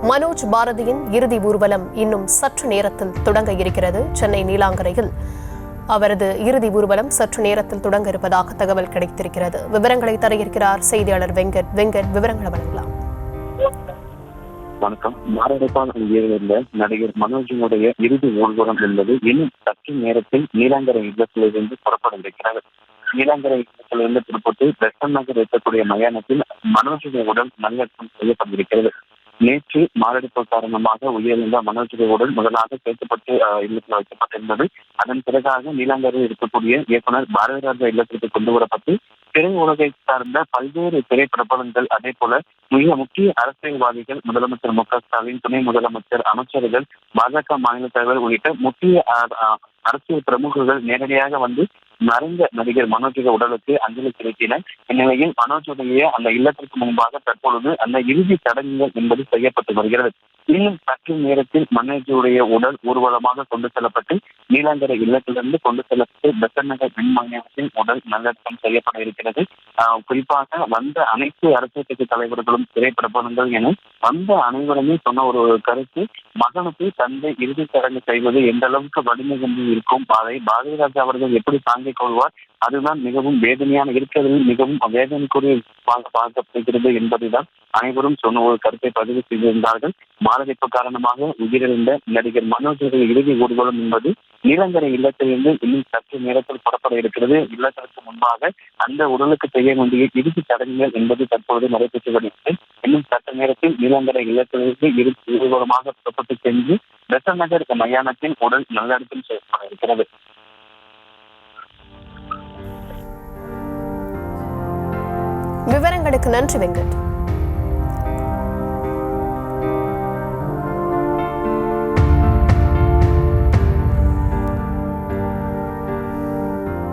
மனோஜ் பாரதியின் இறுதி ஊர்வலம் இன்னும் சற்று நேரத்தில் தொடங்க இருக்கிறது. சென்னை நீலாங்கரையில் அவரது இறுதி ஊர்வலம் சற்று நேரத்தில் தொடங்க இருப்பதாக தகவல் கிடைத்திருக்கிறது. விவரங்களை தர இருக்கிறார் செய்தியாளர் வெங்கட். விவரங்களை வழங்கலாம். வணக்கம். மாரடைப்பால் உயிரிழந்த நடிகர் மனோஜினுடைய இறுதி ஊர்வலம் என்பது இன்னும் சற்று நேரத்தில் நீலாங்கரை இல்லத்திலிருந்து புறப்பட இருக்கிறது. நீலாங்கரை இல்லத்திலிருந்து புறப்பட்டு பெசன்ட் நகர் இருக்கக்கூடிய மயானத்தில் மனோஜின் உடல் நல்லடக்கம் செய்யப்பட்டிருக்கிறது. நேற்று மாரடைப்பு காரணமாக உயிரிழந்த மனோஜின் உடல் முதலாக சேர்க்கப்பட்டு இல்லத்தில் வைக்கப்பட்டிருந்தது. அதன் பிறகாக நீலாங்கரையில் இருக்கக்கூடிய இயக்குனர் பாரதிராஜா இல்லத்திற்கு கொண்டு வரப்பட்டு திரை உலகை சார்ந்த பல்வேறு திரைப்பிரபலங்கள், அதே போல மிக முக்கிய அரசியல்வாதிகள், முதலமைச்சர் மு.க.ஸ்டாலின், துணை முதலமைச்சர், அமைச்சர்கள், பாஜக மாநில தலைவர் உள்ளிட்ட முக்கிய அரசியல் பிரமுகர்கள் நேரடியாக வந்து மறைந்த நடிகர் மனோஜுடைய உடலுக்கு அஞ்சலி செலுத்தினர். இந்நிலையில் மனோஜுடைய அந்த இல்லத்திற்கு முன்பாக தற்பொழுது அந்த இறுதி சடங்குகள் என்பது செய்யப்பட்டு வருகிறது. இன்னும் சற்று நேரத்தில் மனோஜுடைய உடல் ஊர்வலமாக கொண்டு செல்லப்பட்டு நீலாங்கரை இல்லத்திலிருந்து கொண்டு செல்லப்பட்டு பெசன்ட் நகர் மின்மயானத்தில் உடல் நல்லடக்கம் செய்யப்பட இருக்கிறது. குறிப்பாக வந்த அனைத்து அரசியல் கட்சி தலைவர்களும், திரைப்பிரபலங்கள் என வந்த அனைவருமே சொன்ன ஒரு கருத்து, மகனுக்கு தந்தை இறுதி சடங்கு செய்வது எந்த அளவுக்கு வலிமை கொண்டு இருக்கும், அதை பாரதிராஜா அவர்கள் எப்படி தாங்கிக் கொள்வார், அதுதான் மிகவும் வேதனையான இருக்கிறது, மிகவும் வேதனைக்குரிய பார்க்கப்படுகிறது என்பதுதான் அனைவரும் சொன்ன ஒரு கருத்தை பதிவு செய்திருந்தார்கள். மாரடைப்பு காரணமாக உயிரிழந்த நடிகர் மனோஜுடைய இறுதி ஊர்வலம் என்பது நீலாங்கரை இல்லத்திலிருந்து இன்னும் சற்று நேரத்தில் புறப்பட இருக்கிறது. இல்லத்திற்கு முன்பாக அந்த உடலுக்கு செய்ய வேண்டிய இறுதி சடங்குகள் என்பது தற்பொழுது நடைபெற்று வருகிறது. இன்னும் சற்று நேரத்தில் நீலாங்கரை இல்லத்திலிருந்து இறுதி ஊர்வலமாக புறப்பட்டு சென்று பெசன்ட் நகர் மயானத்தில் உடல் நல்லடக்கம் செய்யப்பட இருக்கிறது. விவரங்களுக்கு நன்றி வெங்கட்.